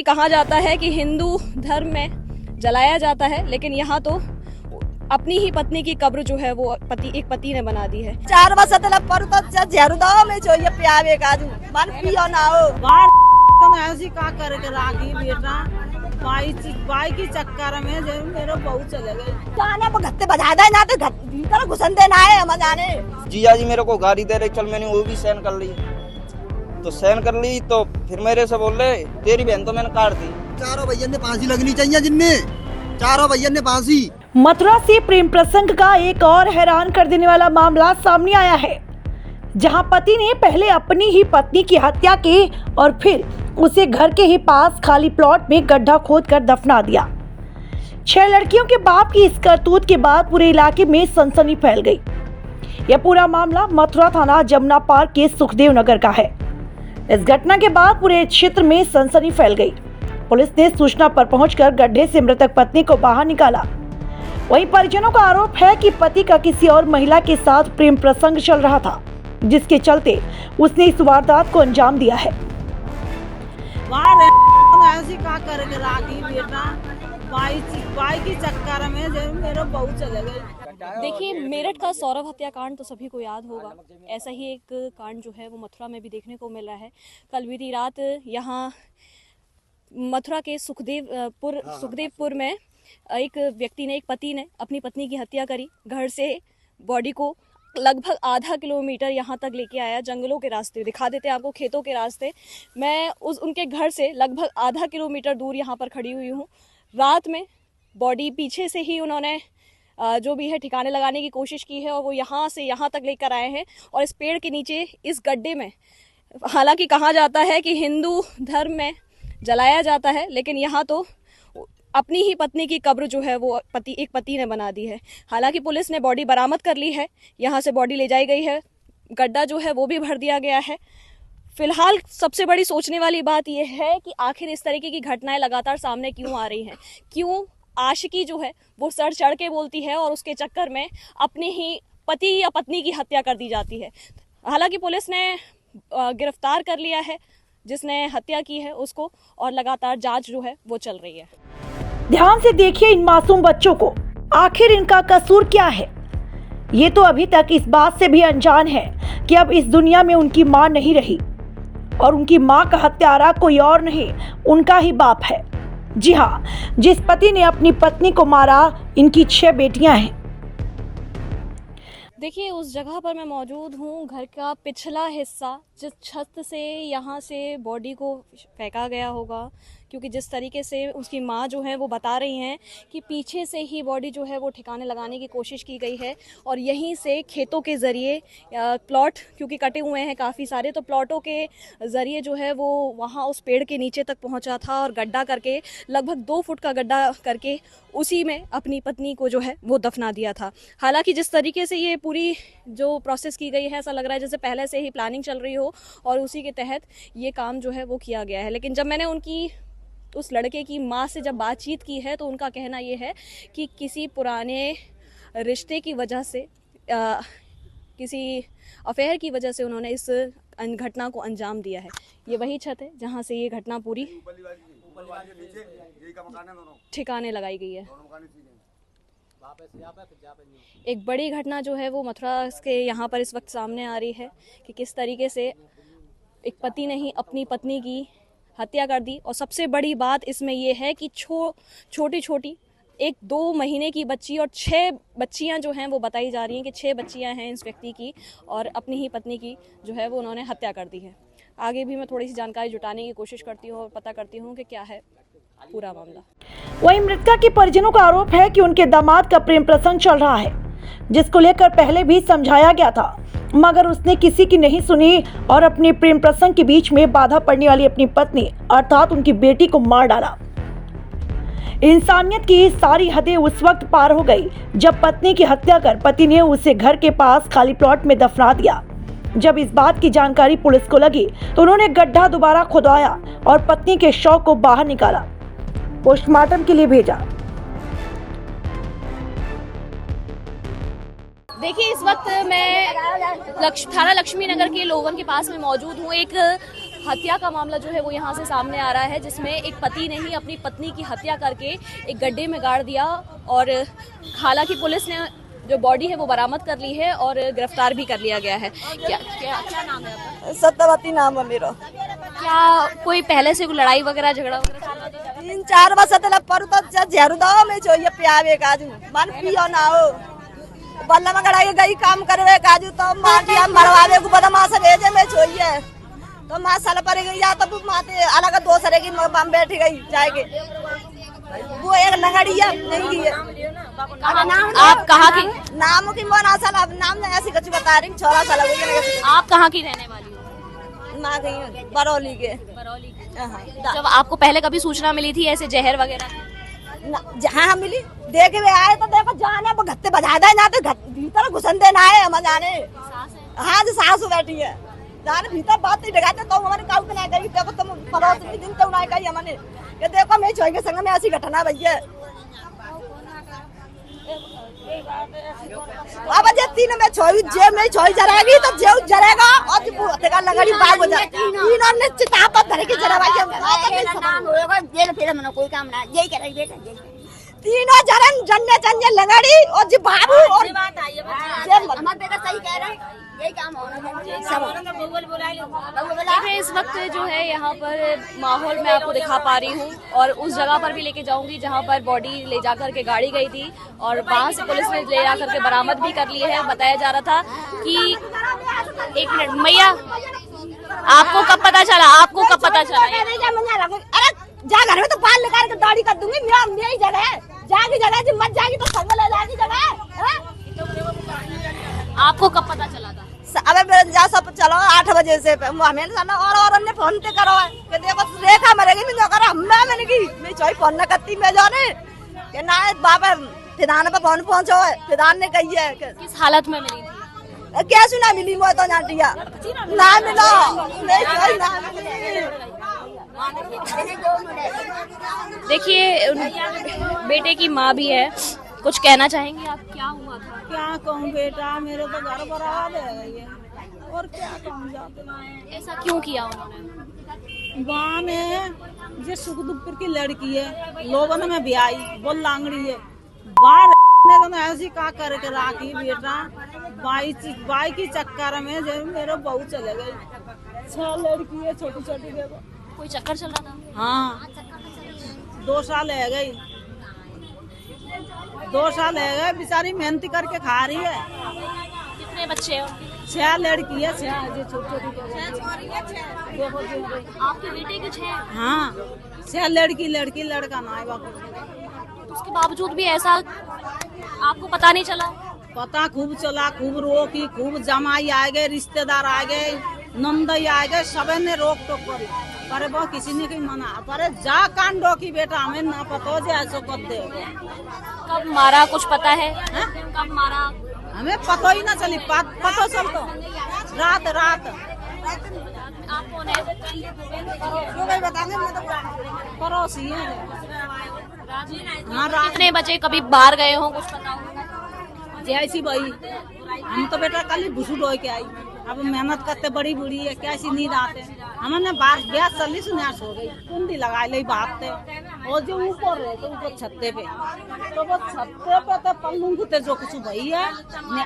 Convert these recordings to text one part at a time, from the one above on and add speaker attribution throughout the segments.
Speaker 1: कहा जाता है कि हिंदू धर्म में जलाया जाता है, लेकिन यहाँ तो अपनी ही पत्नी की कब्र जो है वो एक पति ने बना दी है।
Speaker 2: 4 वर्ष में चाहिए प्यावे काजू मन पियो ना हो
Speaker 3: ऐसी का करके रागी बेटा बाई की चक्कर में मेरा बहू चले गए
Speaker 2: जाने पर गत्ते बजा दे ना तो भीतर घुसन देना है हम जाने।
Speaker 4: जिया जी मेरे को गाड़ी दे रहे, चल मैंने वो भी सहन कर ली, तो सहन कर ली तो फिर मेरे से बोल रहे तेरी बहन तो मैंने काट दी।
Speaker 5: चारों भैया ने फांसी लगनी चाहिए, जिनने चारों भैया ने फांसी।
Speaker 6: मथुरा से प्रेम प्रसंग का एक और हैरान कर देने वाला मामला सामने आया है, जहां पति ने पहले अपनी ही पत्नी की हत्या की और फिर उसे घर के ही पास खाली प्लॉट में गड्ढा खोदकर दफना दिया। 6 लड़कियों के बाप की इस करतूत के बाद पूरे इलाके में सनसनी फैल गई। यह पूरा मामला मथुरा थाना जमुना पार्क के सुखदेव नगर का है। इस घटना के बाद पूरे क्षेत्र में सनसनी फैल गई। पुलिस ने सूचना पर पहुंचकर गड्ढे से मृतक पत्नी को बाहर निकाला। वहीं परिजनों का आरोप है कि पति का किसी और महिला के साथ प्रेम प्रसंग चल रहा था, जिसके चलते उसने इस वारदात को अंजाम दिया है।
Speaker 3: ऐसी का करके रागी बेटा बाई की चक्कर में मेरा बहू चले गए।
Speaker 1: देखिए, मेरठ का सौरभ हत्याकांड तो सभी को याद होगा। ऐसा ही एक कांड जो है वो मथुरा में भी देखने को मिल रहा है। कल बीती रात यहाँ मथुरा के सुखदेवपुर में एक व्यक्ति ने, एक पति ने अपनी पत्नी की हत्या करी। घर से बॉडी को लगभग आधा किलोमीटर यहाँ तक लेके आया, जंगलों के रास्ते, दिखा देते हैं आपको, खेतों के रास्ते। मैं उनके घर से लगभग आधा किलोमीटर दूर यहाँ पर खड़ी हुई हूँ। रात में बॉडी पीछे से ही उन्होंने जो भी है ठिकाने लगाने की कोशिश की है और वो यहाँ से यहाँ तक लेकर आए हैं और इस पेड़ के नीचे इस गड्ढे में, हालांकि कहा जाता है कि हिंदू धर्म में जलाया जाता है, लेकिन यहाँ तो अपनी ही पत्नी की कब्र जो है वो एक पति ने बना दी है। हालांकि पुलिस ने बॉडी बरामद कर ली है, यहाँ से बॉडी ले जाई गई है, गड्ढा जो है वो भी भर दिया गया है। फिलहाल सबसे बड़ी सोचने वाली बात यह है कि आखिर इस तरीके की घटनाएं लगातार सामने क्यों आ रही हैं, क्यों आशिकी जो है वो सर चढ़ के बोलती है और उसके चक्कर में अपने ही पति या पत्नी की हत्या कर दी जाती है। हालांकि पुलिस ने गिरफ्तार कर लिया है जिसने हत्या की है उसको, और लगातार जांच जो है वो चल रही है।
Speaker 6: ध्यान से देखिए इन मासूम बच्चों को, आखिर इनका कसूर क्या है? ये तो अभी तक इस बात से भी अनजान है कि अब इस दुनिया में उनकी मां नहीं रही और उनकी मां का हत्यारा कोई और नहीं, उनका ही बाप है। जी हाँ, जिस पति ने अपनी पत्नी को मारा, इनकी 6 बेटियां हैं।
Speaker 1: देखिए, उस जगह पर मैं मौजूद हूँ। घर का पिछला हिस्सा, जिस छत से यहाँ से बॉडी को फेंका गया होगा, क्योंकि जिस तरीके से उसकी माँ जो है वो बता रही हैं कि पीछे से ही बॉडी जो है वो ठिकाने लगाने की कोशिश की गई है और यहीं से खेतों के ज़रिए, प्लॉट क्योंकि कटे हुए हैं काफ़ी सारे, तो प्लॉटों के ज़रिए जो है वो वहाँ उस पेड़ के नीचे तक पहुँचा था और गड्ढा करके, लगभग 2 फुट का गड्ढा करके उसी में अपनी पत्नी को जो है वो दफना दिया था। हालांकि जिस तरीके से ये पूरी जो प्रोसेस की गई है, ऐसा लग रहा है जैसे पहले से ही प्लानिंग चल रही हो और उसी के तहत ये काम जो है वो किया गया है। लेकिन जब मैंने उस लड़के की माँ से जब बातचीत की है तो उनका कहना ये है कि किसी पुराने रिश्ते की वजह से, किसी अफेयर की वजह से उन्होंने इस घटना को अंजाम दिया है। ये वही छत है जहाँ से ये घटना पूरी ठिकाने लगाई गई है। एक बड़ी घटना जो है वो मथुरा के यहाँ पर इस वक्त सामने आ रही है कि किस तरीके से एक पति ने ही अपनी पत्नी की हत्या कर दी। और सबसे बड़ी बात इसमें यह है कि छोटी छोटी 1-2 महीने की बच्ची और 6 बच्चियां जो हैं वो बताई जा रही हैं कि 6 बच्चियां हैं इस व्यक्ति की और अपनी ही पत्नी की जो है वो उन्होंने हत्या कर दी है। आगे भी मैं थोड़ी सी जानकारी जुटाने की कोशिश करती हूँ और पता करती हूँ कि क्या है पूरा मामला।
Speaker 6: वहीं मृतका के परिजनों का आरोप है कि उनके दामाद का प्रेम प्रसंग चल रहा है, जिसको लेकर पहले भी समझाया गया था, मगर उसने किसी की नहीं सुनी और अपने प्रेम प्रसंग के बीच में बाधा पड़ने वाली अपनी पत्नी अर्थात उनकी बेटी को मार डाला। इंसानियत की सारी हदें उस वक्त पार हो गई जब पत्नी की हत्या कर पति ने उसे घर के पास खाली प्लॉट में दफना दिया। जब इस बात की जानकारी पुलिस को लगी तो उन्होंने गड्ढा दोबारा खुदवाया और पत्नी के शव को बाहर निकाला, पोस्टमार्टम के लिए भेजा।
Speaker 1: देखिए, इस वक्त मैं थाना लक्ष्मी नगर के लोगों के पास में मौजूद हूँ। एक हत्या का मामला जो है वो यहाँ से सामने आ रहा है, जिसमें एक पति ने ही अपनी पत्नी की हत्या करके एक गड्ढे में गाड़ दिया और हालांकि पुलिस ने जो बॉडी है वो बरामद कर ली है और गिरफ्तार भी कर लिया गया है। क्या नाम है आपका?
Speaker 2: सत्यवती नाम है मेरा।
Speaker 1: क्या कोई पहले से कोई लड़ाई वगैरह झगड़ा वगैरह चल रहा था?
Speaker 2: 3-4 वर्ष तक पर तो झेरुदा में चाहिए प्यावे काजू मन पियो ना हो बल्ला में गड़ाई गई काम करवे काजू तो माटिया मरवावे को बदमाश भेजे में चाहिए तो माँ साल पर गई या तो माते अलग दूसरे की बम बैठ गई जाएगी वो एक लंगड़िया नहीं की है।
Speaker 1: आप कहाँ की?
Speaker 2: नाम की मन साल अब नाम नहीं ऐसी कुछ बता रही 16 साल हो गए।
Speaker 1: आप कहाँ की रहने वाली हो?
Speaker 2: माँ गई बरौली के।
Speaker 1: बरौली की।
Speaker 2: हाँ।
Speaker 1: जब आपको पहले कभी सूचना मिली थी ऐसे जहर वगैरह?
Speaker 2: जहाँ मिली देखे हुए आए तो देखो जाने गत्ते बजा दे ना तो भीतर घुसन देना है हम जाने। हाँ जो सासू बैठी है जाने भीतर बात नहीं डगाते तो हमारे काउ ना गई देखो तुम पड़ोस के दिन तो उड़ाई गई हमने कि देखो मैं छोई के संग में ऐसी घटना भैया अब जे 3 में छोई जे में छोई जरेगी तो जे जरेगा और तेरा लगड़ी बाग हो जाए तीनों ने चिता पर धर के जरा भाई नाम होगा जेल फिर मन कोई काम ना यही करेगी बेटा तीनों जरन जन्ने जन्ने लगड़ी और जी बाबू और बात आई है हमारे बेटा सही कह रहे हैं यही काम होना चाहिए सब।
Speaker 1: देखिए इस वक्त जो है यहाँ पर माहौल मैं आपको दिखा पा रही हूँ और उस जगह पर भी लेके जाऊंगी जहाँ पर बॉडी ले जाकर के गाड़ी गई थी और वहाँ से पुलिस ने ले जाकर के बरामद भी कर ली है। बताया जा रहा था कि 1 मिनट मैया आपको कब पता चला? आपको कब पता चला?
Speaker 2: अरे जा घर में तो बाल निकाल के दाढ़ी कर दूंगी मेरी जगह है जागी जगह मत जागी तो संग ले जागी जगह।
Speaker 1: आपको कब पता चला था?
Speaker 2: अब जा सब चलो 8 बजे से हमें जाना और हमने फोन पे करो कि देखो रेखा मरेगी मैं करो मैंने की मैं चोई फोन न करती मैं जाने कि ना बाबा फिदान पे फोन पहुंचो है फिदान ने कही है
Speaker 1: किस हालत में मिली थी?
Speaker 2: क्या सुना मिली मैं तो जानटिया ना मिलो नहीं चोई ना मिली।
Speaker 1: देखिए बेटे की माँ भी है, कुछ कहना चाहेंगे आप? क्या हुआ था?
Speaker 3: क्या कहूँ बेटा मेरे तो घर बर्बाद है और क्या कहूँ जाते
Speaker 1: ऐसा क्यों किया उन्होंने?
Speaker 3: वहाँ में जो सुखदुपुर की लड़की है लोगन में भी आई वो लांगड़ी है बाहर ने ऐसी का करके राखी बेटा बाई की चक्कर में जब मेरे बहू चले गई 6 लड़की है छोटी छोटी देखो।
Speaker 1: कोई चक्कर चल रहा था?
Speaker 3: हाँ 2 साल है गई 2 साल है गए बेचारी मेहनती करके खा रही है।
Speaker 1: कितने बच्चे हैं?
Speaker 3: 6 लड़की है 6 जो छोटी देखो
Speaker 1: आपके बेटे के 6?
Speaker 3: हाँ 6 लड़की लड़का ना है बापू।
Speaker 1: उसके बावजूद भी ऐसा आपको पता नहीं चला?
Speaker 3: पता खूब चला खूब रोकी खूब जमाई आ गए रिश्तेदार आ गए नंदई आ गए सबे ने रोक टोक करी पर वो किसी ने कहीं मना पर जा कान डोकी बेटा हमें ना पता हो जाए ऐसा कर दे।
Speaker 1: कब मारा कुछ पता है? कब मारा
Speaker 3: हमें पता ही ना चली पता चल तो रात
Speaker 1: आप कौन है?
Speaker 3: पड़ोसी है। हाँ
Speaker 1: कितने बजे कभी बाहर गए हो कुछ पता हो?
Speaker 3: जैसी भाई हम तो बेटा कल ही भूसू डो के आई अब मेहनत करते बड़ी बुढ़ी है कैसी नींद आते हमने बार गैस चली सुनाश हो गई कुंडी लगा ली भागते और जो ऊपर रहे तो ऊपर छत्ते पे तो वो छत्ते पे तो पल्लू गुते जो कुछ भई है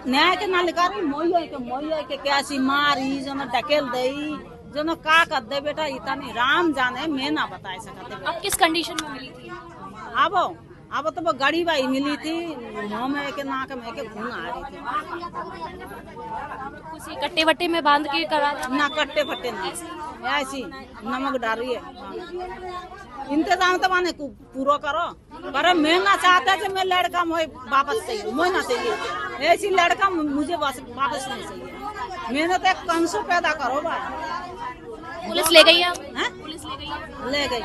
Speaker 3: न्याय के ना लिखा रही मोई के कैसी मारी जो न ढकेल दई जो न का कर दे बेटा इतना नहीं राम जाने मैं ना बता सकते।
Speaker 1: अब किस कंडीशन में मिली थी?
Speaker 3: अब तो वो गाड़ी बाई मिली थी मुँह में के नाक में के खून आ रही थी।
Speaker 1: किसी कट्टे वट्टे में बांध के करा था?
Speaker 3: ना कट्टे फट्टे ना ऐसी नमक डाल रही है इंतजाम तो माने पूरा करो पर मैं ना चाहता कि मैं लड़का मुझे वापस चाहिए मुझे ना चाहिए ऐसी लड़का मुझे वापस नहीं चाहिए मैंने तो एक कंसो पैदा करो भाई।
Speaker 1: पुलिस ले गई?
Speaker 3: पुलिस ले गई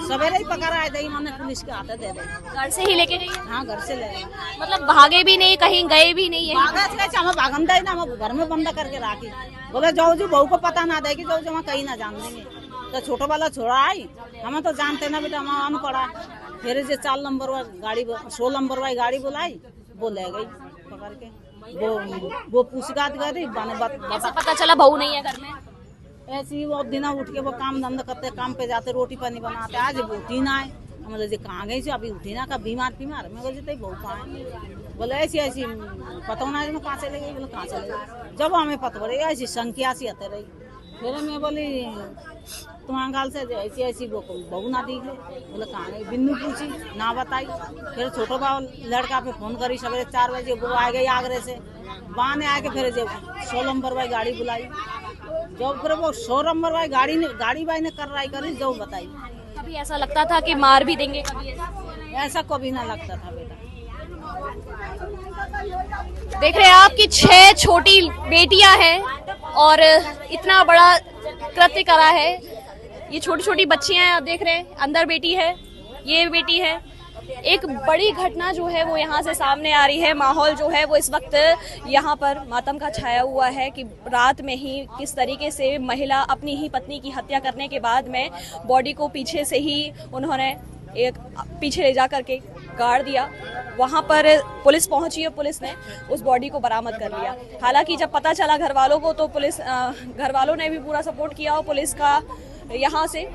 Speaker 3: सवेरे ही पकड़ आए थे मैंने पुलिस के हाथ दे दी।
Speaker 1: घर से ही लेके गई?
Speaker 3: हाँ घर से ले गई
Speaker 1: मतलब भागे भी नहीं कहीं गए भी नहीं है?
Speaker 3: हमें भागंदा ही ना हम घर में बंद करके राखी बोले जाओ जी बहू को पता ना देगी जाओ जो कहीं ना जान देंगे तो छोटा वाला छोड़ा आई हमें तो जानते ना बेटा हमारा अनपढ़ा फिर जो 4 नंबर वाली गाड़ी 16 नंबर वाली गाड़ी बुलाई वो ले गई पकड़ के वो पूछताछ कर रही
Speaker 1: कैसे पता चला बहू नहीं है घर में?
Speaker 3: ऐसे ही वो दिन उठ के वो काम धंधा करते, काम पे जाते, रोटी पानी बनाते। आज वो उठी ना आए, हम बोले कहाँ गई से, अभी उठी ना, का बीमार मैं बोले बहुत कहाँ है, बोले ऐसी ऐसी पता होना में कहाँ चले गई, बोले कहाँ चले गई। जब हमें पता पड़े ऐसी संख्या सी आते रही, फिर मैं बोली तुम्हारे गाल से ऐसी ऐसी बहू ना दी गई, बोले कहाँ गई, बिन्नू पूछी ना बताई। फिर छोटो बाबू लड़का पे फोन करी सवेरे 4 बजे, वो आ गई आगरे से, वहाँ ने आके फिर जब 16 नंबर वाली गाड़ी बुलाई, जब फिर वो 16 नंबर वाली गाड़ी भाई ने कार्रवाई करी, जो बताई।
Speaker 1: कभी ऐसा लगता था कि मार भी देंगे, कभी
Speaker 3: ऐसा कभी ना लगता था बेटा।
Speaker 1: देख रहे हैं आपकी 6 छोटी बेटियां हैं और इतना बड़ा कृत्य करा है। ये छोटी छोटी बच्चियां हैं, आप देख रहे हैं, अंदर बेटी है, ये बेटी है। एक बड़ी घटना जो है वो यहाँ से सामने आ रही है। माहौल जो है वो इस वक्त यहाँ पर मातम का छाया हुआ है कि रात में ही किस तरीके से महिला अपनी ही पत्नी की हत्या करने के बाद में बॉडी को पीछे से ही उन्होंने एक पीछे ले जा करके गाड़ दिया। वहाँ पर पुलिस पहुंची और पुलिस ने उस बॉडी को बरामद कर लिया। हालांकि जब पता चला घर वालों को तो पुलिस घर वालों ने भी पूरा सपोर्ट किया और पुलिस का यहाँ से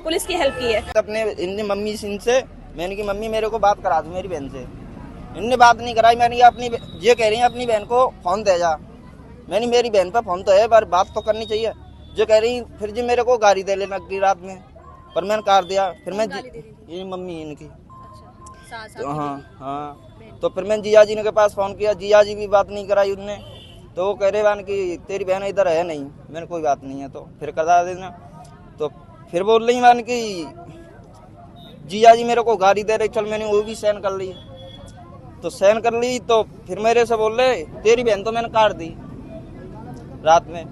Speaker 1: पुलिस की हेल्प की है।
Speaker 4: अपने इनने मम्मी से मैंने की मम्मी मेरे को बात करा दो मेरी बहन से, इनने बात नहीं कराई। मैंने अपनी ये कह रही है अपनी बहन को फोन दे जा, मैंने मेरी बहन पर फोन तो है पर बात तो करनी चाहिए। जो कह रही फिर जी मेरे को गाड़ी दे लेना अगली रात में, पर मैंने कार दिया। फिर मैं ये मम्मी इनकी तो हाँ तो फिर मैंने जिया जी ने के पास फोन किया, जिया जी भी बात नहीं कराई उनने। तो वो कह रहे बान कि तेरी बहन इधर है नहीं, मैंने कोई बात नहीं है। तो फिर करा देना, तो फिर बोल रही मान कि जिया जी मेरे को गाड़ी दे रहे, चल मैंने वो भी सहन कर ली। तो सहन कर ली तो फिर मेरे से बोल रहे तेरी बहन तो मैंने काट दी रात में,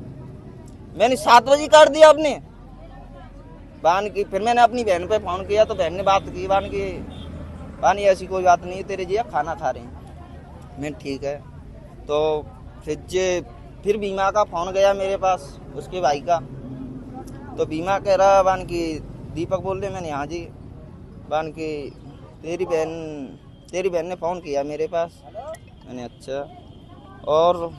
Speaker 4: मैंने 7 बजे काट दिया अपने बान की। फिर मैंने अपनी बहन पे फोन किया तो बहन ने बात की बान की बानी ऐसी कोई बात नहीं, तेरे जिया खाना खा रही, मैं ठीक है। तो फिर बीमा का फोन गया मेरे पास, उसके भाई का। तो बीमा कह रहा बान की दीपक बोल रहे, मैंने हाँ जी बान की तेरी बहन ने फ़ोन किया मेरे पास, मैंने अच्छा। और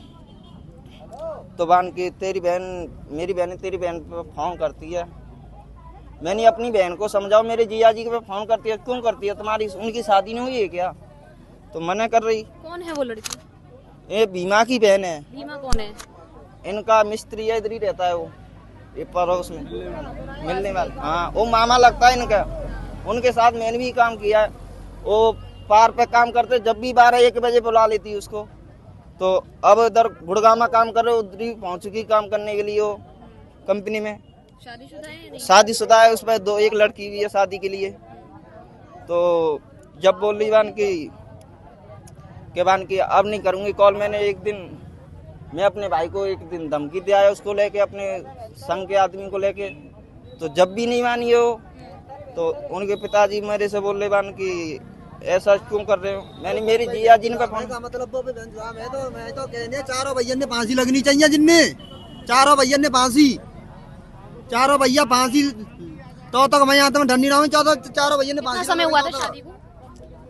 Speaker 4: तो बान की मेरी बहन तेरी बहन पर फ़ोन करती है। मैंने अपनी बहन को समझाओ मेरे जिया जी के पे फ़ोन करती है, क्यों करती है, तुम्हारी उनकी शादी नहीं हुई है क्या? तो मना कर रही।
Speaker 1: कौन है वो लड़की?
Speaker 4: ये बीमा की बहन है।
Speaker 1: बीमा कौन है?
Speaker 4: इनका मिस्त्री है, इधर ही रहता है वो, ये पड़ोस में मिलने वाला। हाँ वो मामा लगता है इनका, उनके साथ मैंने भी काम किया है। वो पार पे काम करते, जब भी 12-1 बजे बुला लेती उसको। तो अब इधर गुड़गांव में काम कर रहे, उधर ही पहुँच चुकी काम करने के लिए वो कंपनी में।
Speaker 1: शादीशुदा है या नहीं?
Speaker 4: शादीशुदा है, उस पर 1 लड़की भी है शादी के लिए। तो जब बोल रही बान की अब नहीं करूँगी कॉल। मैंने एक दिन मैं अपने भाई को एक दिन धमकी दिया है उसको लेके, अपने संग के आदमी को लेके। तो जब भी नहीं मानी हो तो उनके पिताजी मेरे से बोल रहे बान की ऐसा क्यों कर रहे हो। मैंने मेरी जिया जी का फोन
Speaker 5: मतलब मैं तो कहने चारों भैया ने फांसी लगनी चाहिए, जिनने चारों भैया ने चारों भैया फांसी तो तक मैं यहाँ डरनी रहा हूँ। चारों भैया ने फांसी।
Speaker 1: समय हुआ था शादी को?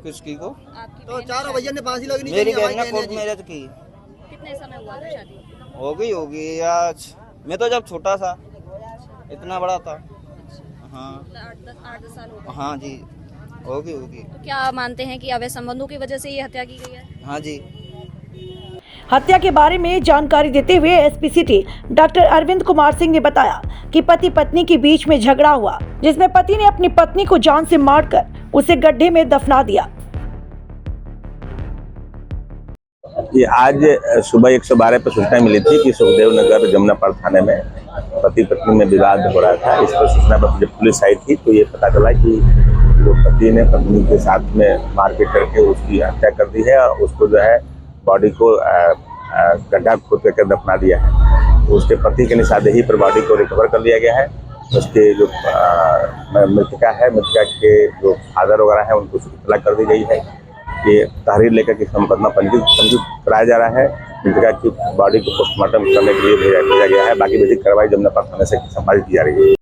Speaker 4: किसकी को?
Speaker 5: तो चारों भैया ने फांसी लगनी
Speaker 4: मेरी
Speaker 5: चाहिए।
Speaker 4: बहन ने कोर्ट मैरिज की।
Speaker 1: कितने समय हुआ था शादी?
Speaker 4: होगी आज, मैं तो जब छोटा था, इतना बड़ा था। हाँ
Speaker 1: 8-10 साल हो गए।
Speaker 4: हाँ जी होगी।
Speaker 1: तो क्या मानते हैं कि अवैध संबंधों की वजह से ये हत्या की गई है?
Speaker 4: हाँ जी।
Speaker 6: हत्या के बारे में जानकारी देते हुए SP city doctor Arvind Kumar Singh ने बताया कि पति पत्नी के बीच में झगड़ा हुआ, जिसमें पति ने अपनी पत्नी को जान से मारकर उसे गड्ढे में दफना दिया।
Speaker 7: ये आज सुबह 112 पर सूचना मिली थी कि सुखदेव नगर जमुनापाड़ थाने में पति पत्नी में विवाद हो रहा था। इस पर सूचना पर जब पुलिस आई थी तो ये पता चला कि वो पति ने पत्नी के साथ में मारपीट करके उसकी हत्या कर दी है और उसको जो है बॉडी को गड्ढा खोद करके दफना दिया है। तो उसके पति के निशानदेही पर बॉडी को रिकवर कर लिया गया है। उसके जो मृतका के जो फादर वगैरह है उनको इत्तला कर दी गई है। ये तहरीर लेकर के मुकदमा पंजीकृत कराया जा रहा है। मृतका की बॉडी को पोस्टमार्टम करने के लिए भेजा गया है। बाकी विधिक कार्रवाई जमुनापाड़ थाने से संपादित की जा रही है।